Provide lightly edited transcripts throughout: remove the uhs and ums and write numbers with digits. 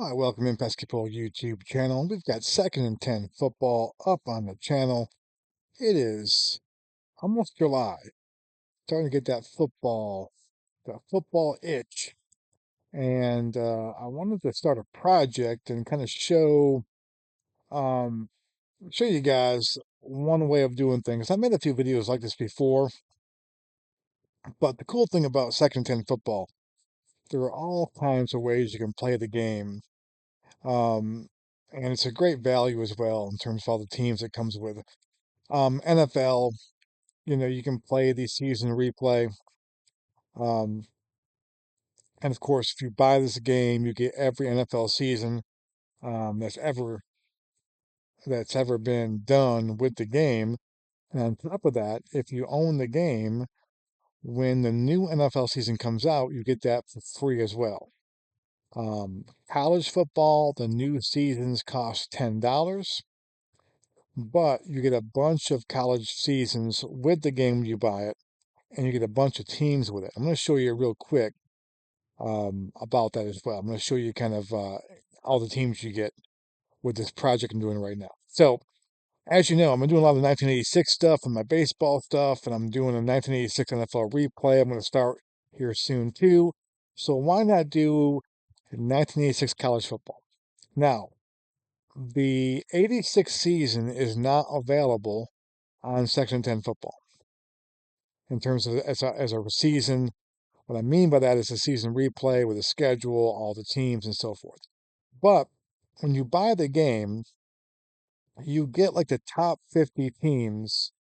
Hi, welcome in Basketball YouTube channel. We've got second and 10 football up on the channel. It is almost July. Starting to get that football itch. And I wanted to start a project and kind of um, show you guys one way of doing things. I made a few videos like this before, but the cool thing about second and 10 football, there are all kinds of ways you can play the game. Um, and it's a great value as well in terms of all the teams it comes with. NFL, you can play the season replay. Um, and of course, if you buy this game, you get every NFL season um, that's ever that's ever been done with the game. And on top of that, if you own the game, when the new NFL season comes out, you get that for free as well. College football, the new seasons cost $10, but you get a bunch of college seasons with the game when you buy it, and you get a bunch of teams with it. I'm going to show you real quick about that as well. I'm going to show you kind of all the teams you get with this project I'm doing right now. So, as you know, I'm doing a lot of 1986 stuff and my baseball stuff, and I'm doing a 1986 NFL replay. I'm going to start here soon too. So, why not do 1986 college football? Now, the 86 season is not available on Section 10 football in terms of as a season. What I mean by that is a season replay with a schedule, all the teams, and so forth. But when you buy the game, you get like the top 50 teams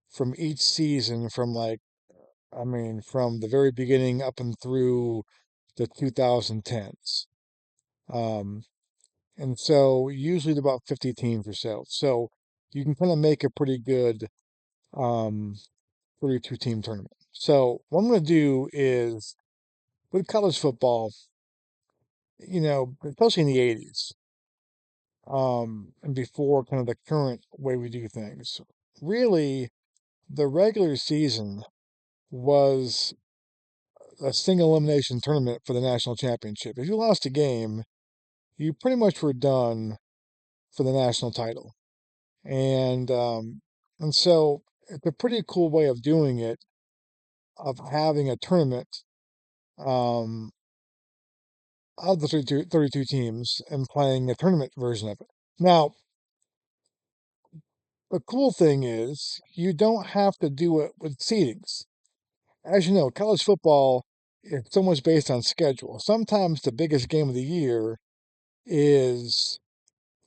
from each season from the very beginning up and through the 2010s. Um, and so usually it's about 50 teams or so. So you can kind of make a pretty good um, 32 team tournament. So what I'm going to do is with college football, especially in the 80s, and before kind of the current way we do things. Really, the regular season was a single elimination tournament for the national championship. If you lost a game, you pretty much were done for the national title. And and so it's a pretty cool way of doing it, of having a tournament um, of the 32 teams and playing a tournament version of it. Now, the cool thing is you don't have to do it with seedings. As you know, college football is so much based on schedule. Sometimes the biggest game of the year is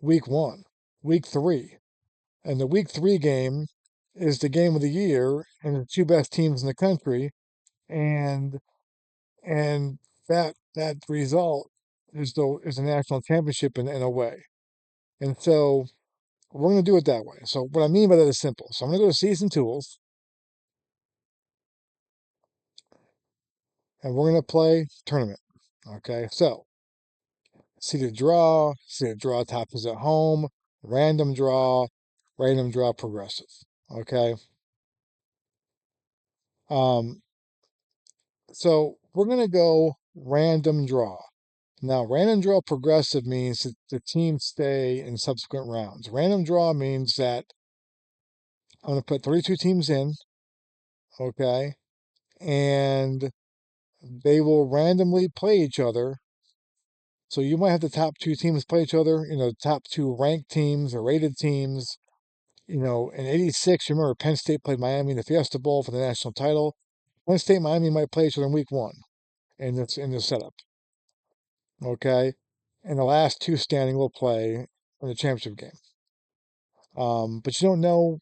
week one, week three. And the week three game is the game of the year and the two best teams in the country. And and that result is a national championship in a way. And so we're gonna do it that way. So what I mean by that is simple. So I'm gonna go to season tools and we're gonna play tournament. Okay, so see the draw top is at home, random draw progressive. Okay. Um, so we're gonna go random draw. Now, random draw progressive means that the teams stay in subsequent rounds. Random draw means that I'm gonna put 32 teams in, okay, and they will randomly play each other. So you might have the top two teams play each other, top two ranked teams or rated teams. In '86, you remember Penn State played Miami in the Fiesta Bowl for the national title. Penn State, Miami might play each other in week one in this setup. Okay. And the last two standing will play in the championship game. But you don't know,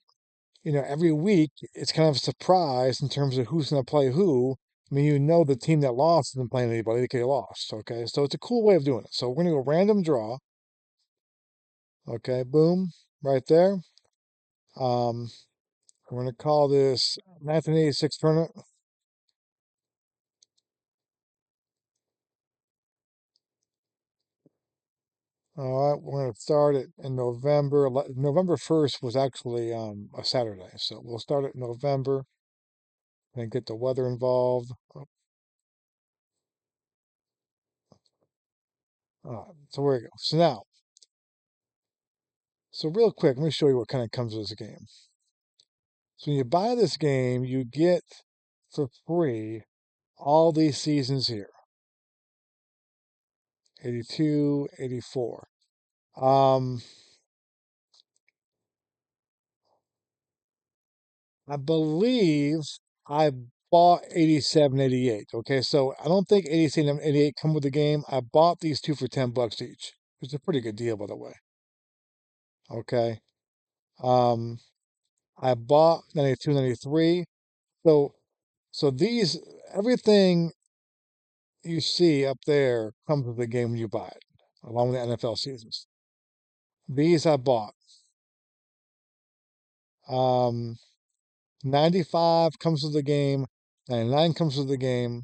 every week it's kind of a surprise in terms of who's going to play who. I mean, the team that lost isn't playing anybody because they lost. Okay. So it's a cool way of doing it. So we're going to go random draw. Okay. Boom. Right there. Um, we're going to call this 1986 tournament. All right, we're going to start it in November. November 1st was actually a Saturday, so we'll start it in November and get the weather involved. So where we go. So now, so real quick, let me show you what kind of comes with this game. So when you buy this game, you get for free all these seasons here. 82, 84. Um, I believe I bought 87, 88. Okay, so I don't think 87 and 88 come with the game. I bought these two for $10 each, which is a pretty good deal, by the way. Okay. Um, I bought 92, 93. So, so these, everything you see up there comes with the game when you buy it, along with the NFL seasons. These I bought. Um, 95 comes with the game. 99 comes with the game.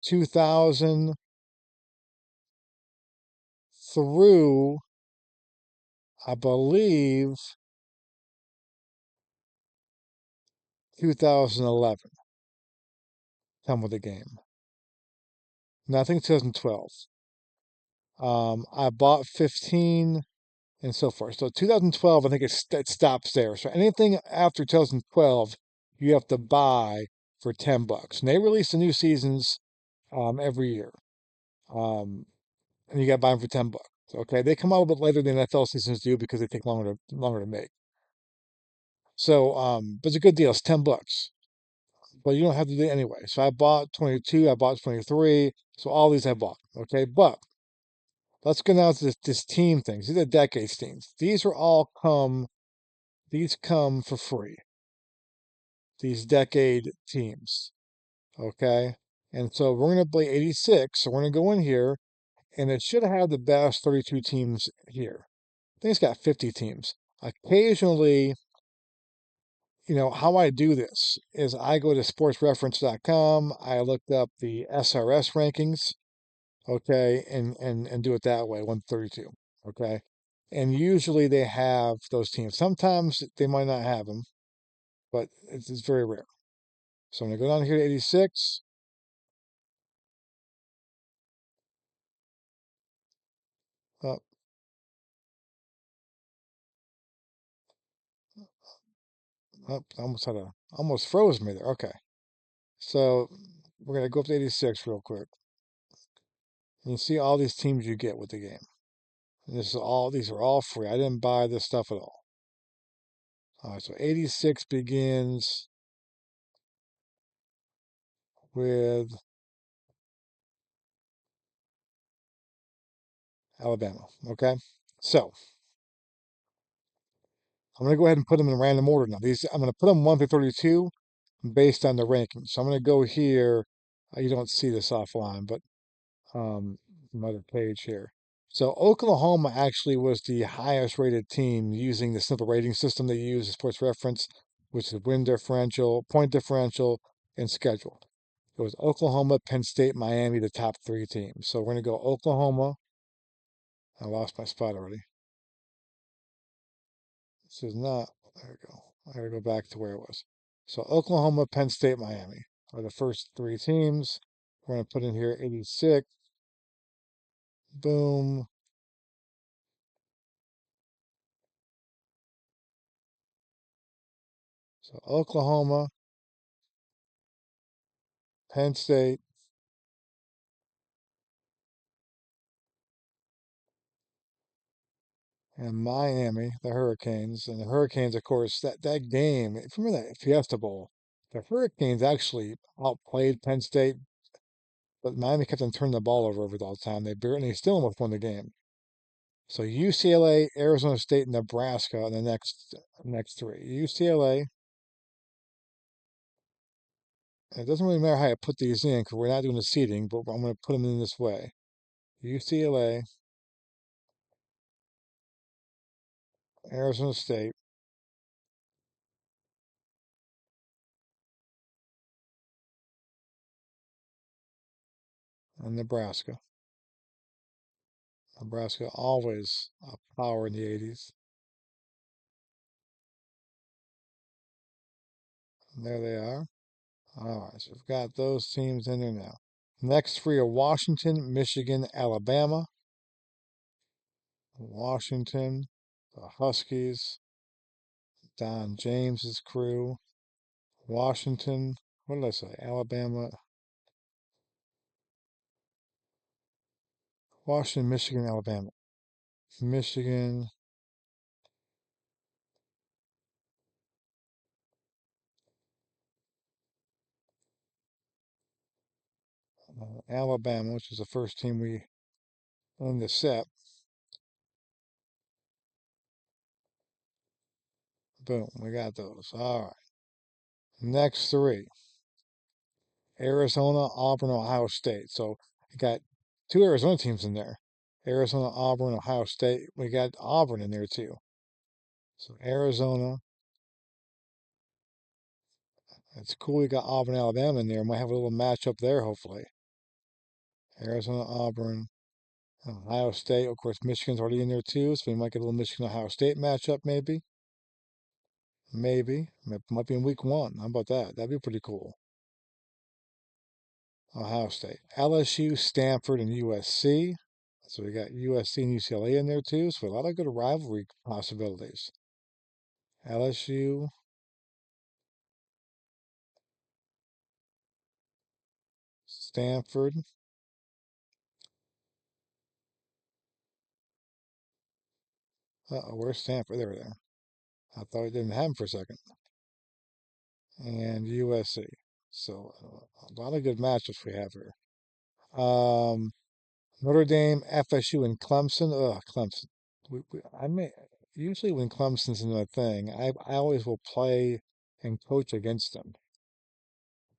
2000 through, I believe, 2011 come with the game. No, I think 2012. I bought 15 and so forth. So 2012, I think it stops there. So anything after 2012, you have to buy for $10. And they release the new seasons every year. And you got to buy them for $10. Okay, they come out a bit later than NFL seasons do because they take longer to make. So, but it's a good deal. It's $10, but you don't have to do it anyway. So I bought 22, I bought 23. So all these I bought. Okay, but let's go now to this team things. These are decades teams. These come for free. These decade teams. Okay, and so we're gonna play 86. So we're gonna go in here, and it should have the best 32 teams here. I think it's got 50 teams. Occasionally, how I do this is I go to sportsreference.com, I looked up the SRS rankings, okay, and do it that way, 132, okay? And usually they have those teams. Sometimes they might not have them, but it's very rare. So I'm gonna go down here to 86. Up, up, almost froze me there. Okay. So we're gonna go up to 86 real quick. You see all these teams you get with the game. These are all free. I didn't buy this stuff at all. All right, so 86 begins with Alabama. Okay, so I'm going to go ahead and put them in random order now. I'm going to put them 1 through 32 based on the rankings. So I'm going to go here. You don't see this offline, but another page here. So Oklahoma actually was the highest rated team using the simple rating system they use as Sports Reference, which is win differential, point differential, and schedule. It was Oklahoma, Penn State, Miami, the top three teams. So we're going to go Oklahoma. I lost my spot already. This is not, there we go. I gotta go back to where it was. So Oklahoma, Penn State, Miami are the first three teams. We're going to put in here 86. Boom. So Oklahoma, Penn State, and Miami, the Hurricanes. And the Hurricanes, of course, that game, if you remember that Fiesta Bowl, the Hurricanes actually outplayed Penn State, but Miami kept on turning the ball over all the time. They still almost won the game. So UCLA, Arizona State, Nebraska are the next three. UCLA, and it doesn't really matter how I put these in because we're not doing the seating, but I'm going to put them in this way. UCLA, Arizona State, and Nebraska. Nebraska always a power in the 80s. And there they are. All right, so we've got those teams in there now. Next three are Washington, Michigan, Alabama. Washington, the Huskies, Don James's crew. Washington, what did I say? Alabama, Washington, Michigan, Alabama. Michigan, Alabama, which is the first team we in the set. Boom, we got those. All right. Next three. Arizona, Auburn, Ohio State. So you got two Arizona teams in there. Arizona, Auburn, Ohio State. We got Auburn in there too. So Arizona. It's cool we got Auburn, Alabama in there. Might have a little matchup there, hopefully. Arizona, Auburn, Ohio State. Of course, Michigan's already in there too, so we might get a little Michigan, Ohio State matchup, maybe. Maybe. Might be in week one. How about that? That'd be pretty cool. Ohio State. LSU, Stanford, and USC. So we got USC and UCLA in there too. So a lot of good rivalry possibilities. LSU, Stanford. Uh-oh, where's Stanford? There we are. I thought we didn't have him for a second. And USC. So a lot of good matchups we have here. Um, Notre Dame, FSU, and Clemson. Ugh, Clemson. I may usually when Clemson's in the thing, I always will play and coach against them.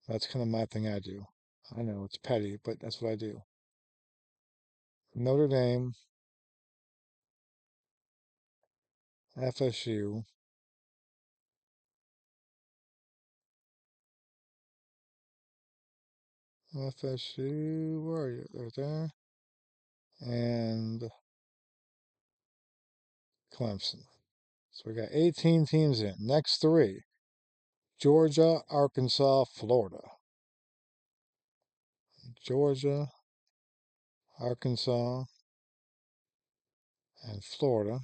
That's kind of my thing I do. I know it's petty, but that's what I do. Notre Dame, FSU, FSU. Where are you? Right there. And Clemson. So we got 18 teams in. Next three: Georgia, Arkansas, Florida. Georgia, Arkansas, and Florida.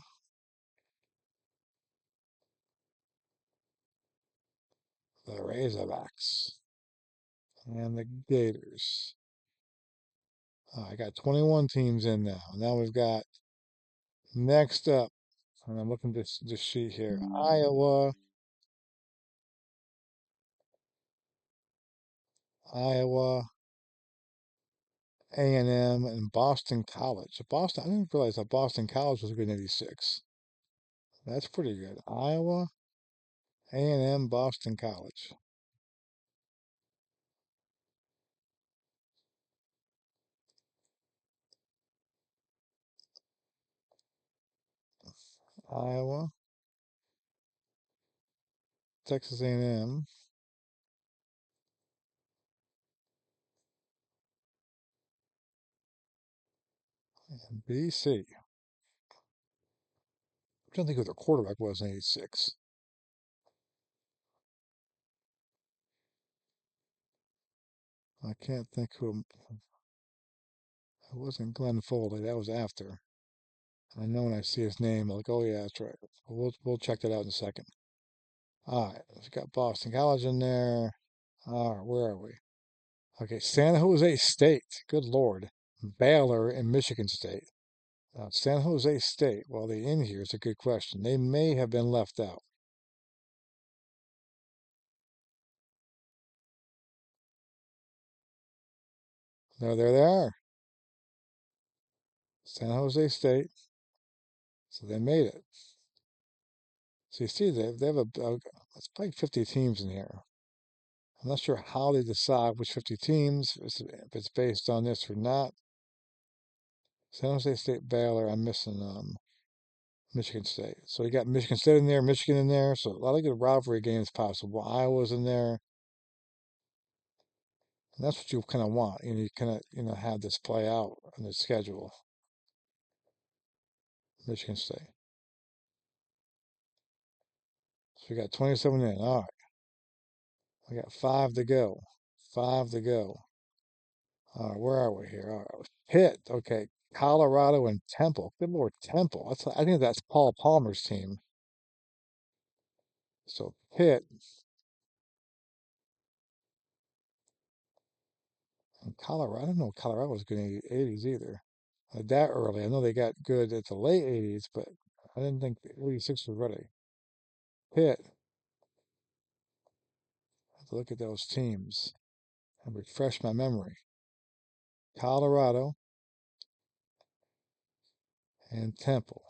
The Razorbacks and the Gators. I got 21 teams in now. Now we've got next up, and I'm looking at this sheet here: Iowa, A&M, and Boston College. Boston, I didn't realize that Boston College was good in '86. That's pretty good. Iowa, A&M, Boston College. Iowa, Texas A&M, and BC. I'm trying to think who their quarterback was in '86. I can't think who. It wasn't Glenn Foley. That was after. I know when I see his name, I'm like, oh yeah, that's right. We'll check that out in a second. All right, we've got Boston College in there. All right, where are we? Okay, San Jose State. Good Lord. Baylor and Michigan State. San Jose State, well, they in here is a good question. They may have been left out. No, there they are. San Jose State. So they made it. So you see, they have it's probably 50 teams in here. I'm not sure how they decide which 50 teams, if it's based on this or not. San Jose State, Baylor. I'm missing Michigan State. So you got Michigan State in there, Michigan in there. So a lot of good rivalry games possible. Iowa's in there. And that's what you kind of want. You kind of have this play out on the schedule. Michigan State. So we got 27 in. All right. We got five to go. Five to go. Where are we here? Pitt. Okay. Colorado and Temple. Good Lord, Temple. I think that's Paul Palmer's team. So Pitt and Colorado. I don't know if Colorado was good in the 80s either. That early. I know they got good at the late 80s, but I didn't think the 86 was ready. Pitt. I have to look at those teams and refresh my memory. Colorado and Temple.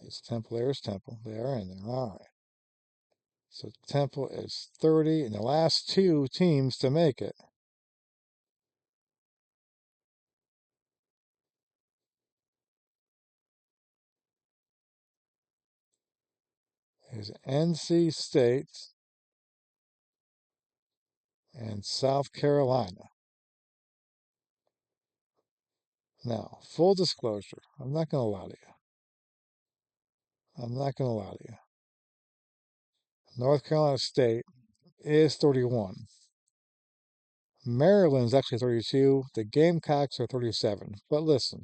It's Temple. There's Temple. They are in there. All right. So Temple is 30, and the last two teams to make it is NC State and South Carolina. Now, full disclosure, I'm not going to lie to you. I'm not going to lie to you. North Carolina State is 31. Maryland's actually 32. The Gamecocks are 37. But listen,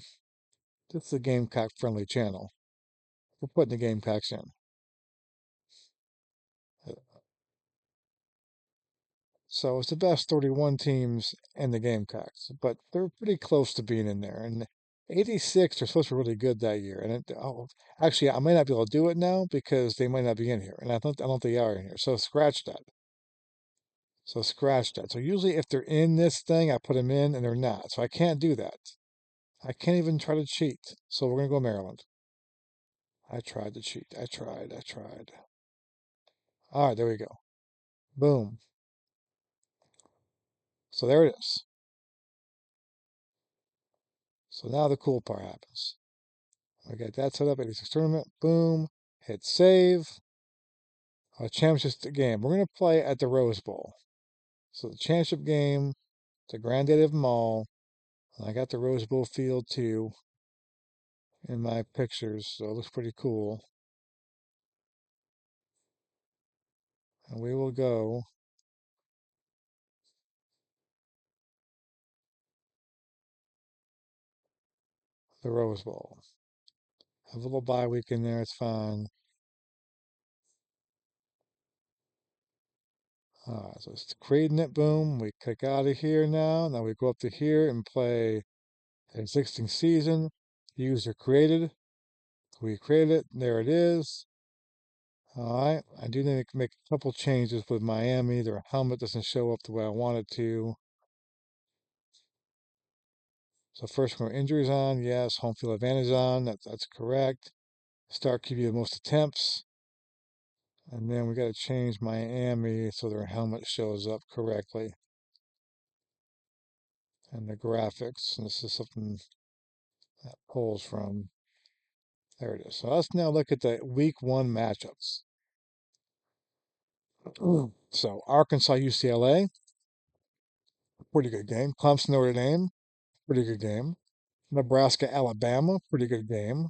this is a Gamecock friendly channel. We're putting the Gamecocks in. So it's the best 31 teams in the Gamecocks, but they're pretty close to being in there. And 86 are supposed to be really good that year. And actually, I might not be able to do it now because they might not be in here. And I don't think they are in here. So scratch that. So scratch that. So usually if they're in this thing, I put them in and they're not. So I can't do that. I can't even try to cheat. So we're going to go Maryland. I tried to cheat. I tried. I tried. All right, there we go. Boom. So there it is. So now the cool part happens. I got that set up, 86 tournament. Boom. Hit save. Championship game. We're going to play at the Rose Bowl. So the championship game, the granddaddy of them all. I got the Rose Bowl field too in my pictures, so it looks pretty cool. And we will go the Rose Bowl. Have a little bye week in there, it's fine. So it's creating it, boom. We click out of here now. Now we go up to here and play existing season. User created. We created it. There it is. All right. I do need to make a couple changes with Miami. Their helmet doesn't show up the way I want it to. So first we're injuries on. Yes. Home field advantage on. That's correct. Start keeping the most attempts. And then we got to change Miami so their helmet shows up correctly. And the graphics. And this is something that pulls from. There it is. So let's now look at the week one matchups. So Arkansas UCLA, pretty good game. Clemson Notre Dame, pretty good game. Nebraska Alabama, pretty good game.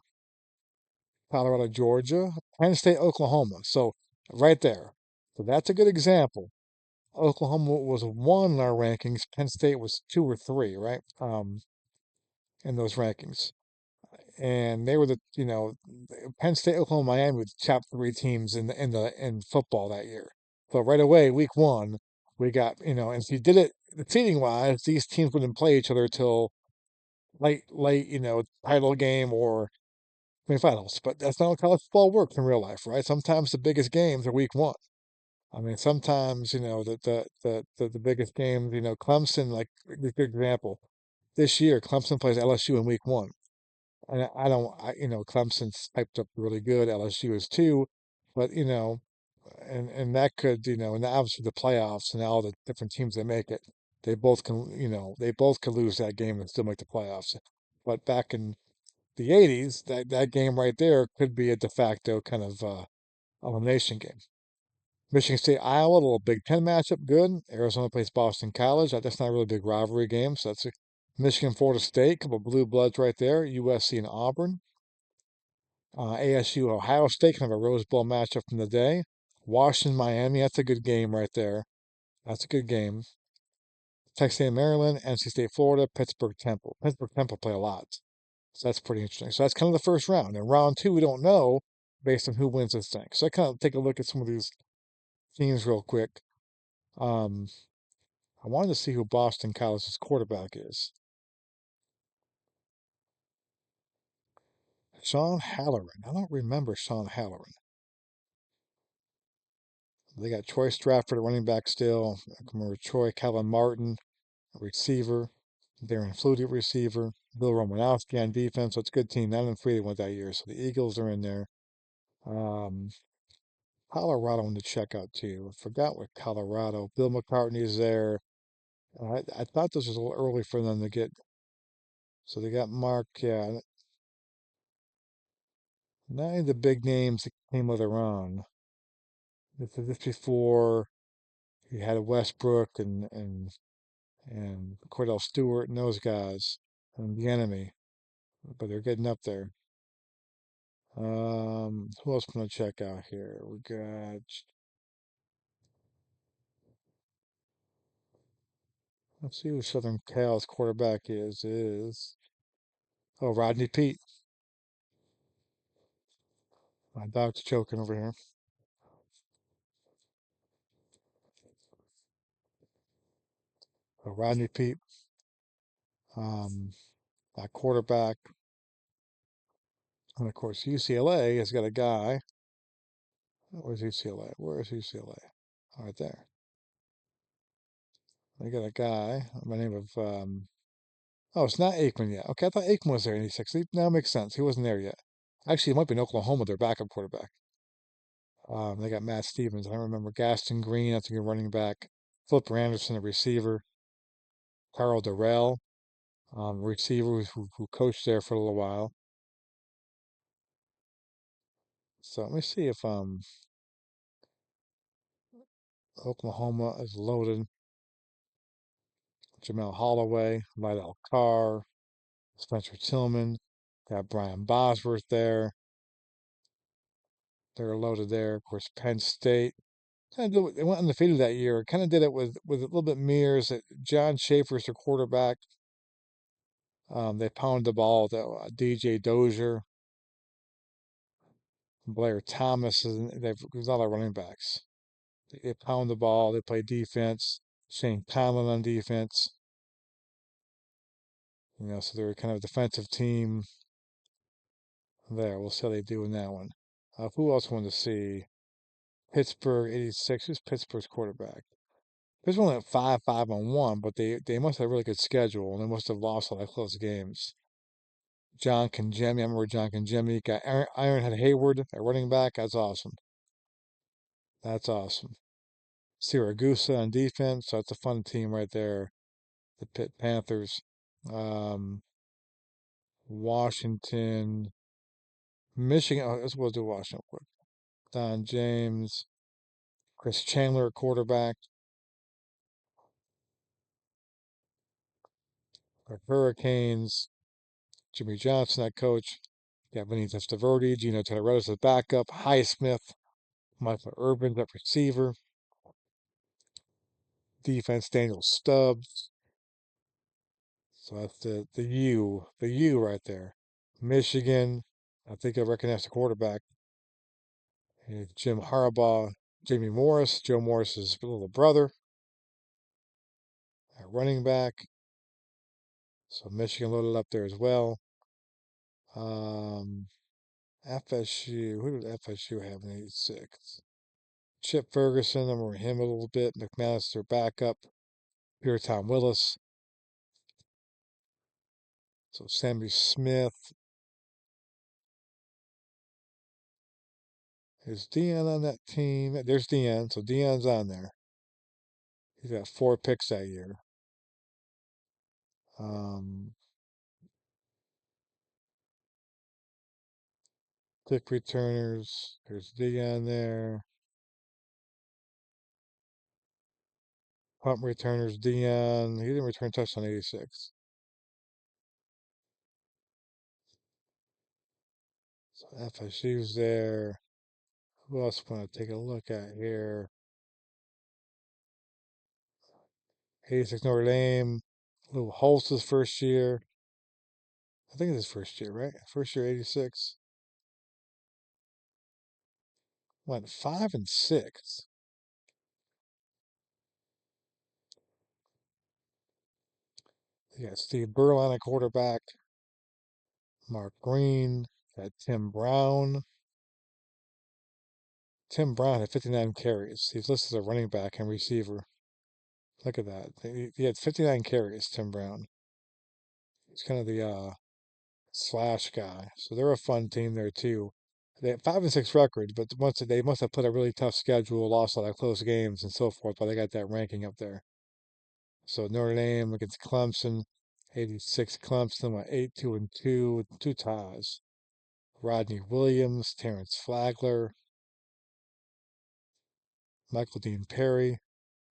Colorado Georgia, Penn State Oklahoma. So right there. So that's a good example. Oklahoma was one in our rankings. Penn State was two or three, right? In those rankings. And they were Penn State, Oklahoma, Miami were the top three teams in football that year. So right away, week one, we got and if you did it seeding wise, these teams wouldn't play each other till late, title game or semifinals. But that's not how college football works in real life, right? Sometimes the biggest games are week one. I mean, sometimes the biggest games, Clemson, like a good example. This year, Clemson plays LSU in week one. And I don't, Clemson's piped up really good. LSU is too, but and that could, and obviously the playoffs and all the different teams that make it, they both could lose that game and still make the playoffs. But back in the '80s, that game right there could be a de facto kind of elimination game. Michigan State, Iowa, a little Big Ten matchup, good. Arizona plays Boston College. That's not a really big rivalry game, so that's a Michigan, Florida State, couple blue bloods right there. USC and Auburn. ASU, Ohio State, kind of a Rose Bowl matchup from the day. Washington, Miami, that's a good game right there. That's a good game. Texas A&M, Maryland, NC State, Florida, Pittsburgh, Temple. Pittsburgh, Temple play a lot. So that's pretty interesting. So that's kind of the first round. And round two, we don't know based on who wins this thing. So I kind of take a look at some of these teams real quick. Um, I wanted to see who Boston College's quarterback is. Sean Halloran. I don't remember Sean Halloran. They got Troy Stratford at running back still. I can remember Troy Calvin Martin, a receiver. Darren Flutie at receiver. Bill Romanowski on defense. So it's a good team. 9-3 they went that year. So the Eagles are in there. Um, Colorado to check out too. I forgot what Colorado. Bill McCartney is there. I thought this was a little early for them to get. So they got Mark. Yeah, not any of the big names that came later on. This before you had Westbrook and Cordell Stewart and those guys and the enemy, but they're getting up there. Who else can I check out here? We got. Let's see who Southern Cal's quarterback is. Oh, Rodney Pete. My dog's choking over here. Oh, Rodney Pete. Um, that quarterback. And of course, UCLA has got a guy. Where's UCLA? Where's UCLA? Right there. They got a guy by the name of. Oh, it's not Aikman yet. Okay, I thought Aikman was there in '86. Now it makes sense. He wasn't there yet. Actually, it might be in Oklahoma, their backup quarterback. They got Matt Stevens. I remember Gaston Green, I think a running back. Flipper Anderson, a receiver. Carl Durrell, receiver who coached there for a little while. So let me see if Oklahoma is loaded. Jamel Holloway, Lydell Carr, Spencer Tillman, got Brian Bosworth there. They're loaded there. Of course, Penn State. They went undefeated that year. Kind of did it with a little bit mirrors. John Schaefer's their quarterback. They pounded the ball. DJ Dozier, Blair Thomas, there's a lot of running backs. They pound the ball. They play defense. Shane Conlon on defense. So they're kind of a defensive team there. We'll see how they do in that one. Who else wanted to see? Pittsburgh '86. Who's Pittsburgh's quarterback? Pittsburgh only at 5-5-1, but they must have a really good schedule and they must have lost a lot of close games. John Congemi, I remember John Congemi. Got Ironhead Hayward at running back. That's awesome. That's awesome. Siragusa on defense. So that's a fun team right there. The Pitt Panthers. Um, Washington, Michigan. Oh, let's go do Washington quick. Don James, Chris Chandler at quarterback. The Hurricanes, Jimmy Johnson at coach. Got Vinny Testaverde, Gino Teodoredis as backup. Highsmith, Michael Urban at receiver. Defense, Daniel Stubbs. So that's the U right there. Michigan, I think I recognize the quarterback. Jim Harbaugh, Jamie Morris, Joe Morris's little brother, at running back. So Michigan loaded up there as well. Um, FSU, who did FSU have in '86? Chip Ferguson, I remember him a little bit. McManus, their backup. Pierre Tom Willis. So Sammy Smith. Is Dion on that team? There's Dion. So Dion's on there. He's got 4 picks that year. Um, Kick returners. There's Dion there. Punt returners, Dion. He didn't return touchdown 86. So FSU's there. Who else want to take a look at here? '86 Notre Dame. Lou Holtz's first year. I think it's his first year, right? First year '86. Went 5-6. You got Steve Berline at quarterback. Mark Green. Got Tim Brown. Tim Brown had 59 carries. He's listed as a running back and receiver. Look at that. He had 59 carries, Tim Brown. He's kind of the slash guy. So they're a fun team there too. They had 5-6 record, but once they must have played a really tough schedule, lost a lot of close games and so forth, but they got that ranking up there. So Notre Dame against Clemson, '86 Clemson went 8-2-2 with two ties. Rodney Williams, Terrence Flagler, Michael Dean Perry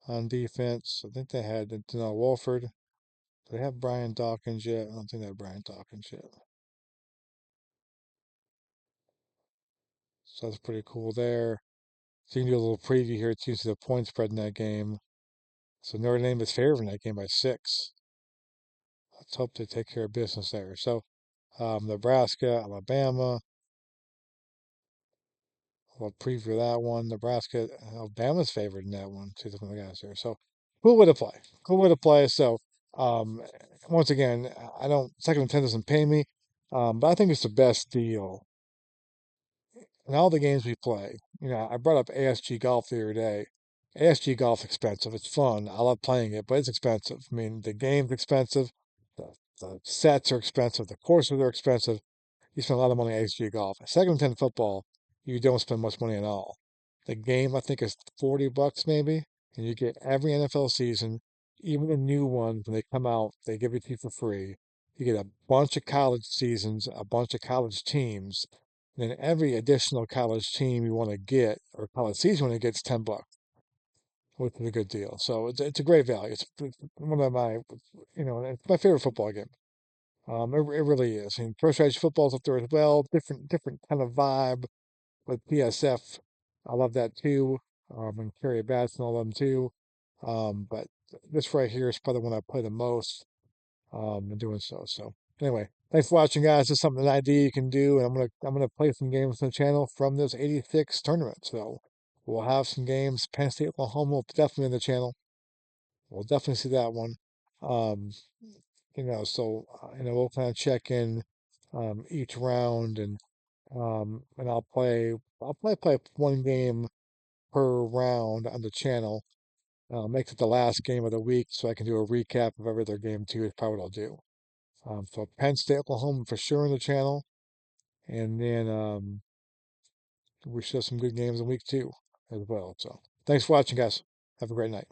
on defense. I think they had Denell Wolford. Do they have Brian Dawkins yet? I don't think they have Brian Dawkins yet. So that's pretty cool there. So you can do a little preview here too, see the point spread in that game. So Notre Dame is favored in that game by 6. Let's hope they take care of business there. So Nebraska, Alabama. We'll preview that one. Nebraska, Alabama's favored in that one. Two different guys there. So cool way to play. Cool way to play. So um, once again, I don't second and ten doesn't pay me, but I think it's the best deal in all the games we play. I brought up ASG golf the other day. ASG golf's expensive. It's fun. I love playing it, but it's expensive. I mean, the game's expensive. The sets are expensive. The courses are expensive. You spend a lot of money on ASG golf. Second and ten football, you don't spend much money at all. The game, I think, is $40 maybe, and you get every NFL season, even the new ones when they come out, they give it to you for free. You get a bunch of college seasons, a bunch of college teams, and then every additional college team you want to get or college season you want to get is $10, which is a good deal. So it's a great value. It's one of my, it's my favorite football game. It really is. And pro strategy football's up there as well. Different kind of vibe with PSF. I love that too. And Carrie Batson, all of them too. But this right here is probably the one I play the most. In doing so. So anyway, thanks for watching, guys. This is something an idea you can do, and I'm gonna play some games on the channel from this '86 tournament. So we'll have some games. Penn State, Oklahoma will definitely in the channel. We'll definitely see that one. Um, we'll kind of check in each round, and I'll play one game per round on the channel. Make it the last game of the week so I can do a recap of every other game too. Is probably what I'll do. So Penn State, Oklahoma for sure on the channel, and then we should have some good games in week 2 as well. So thanks for watching, guys. Have a great night.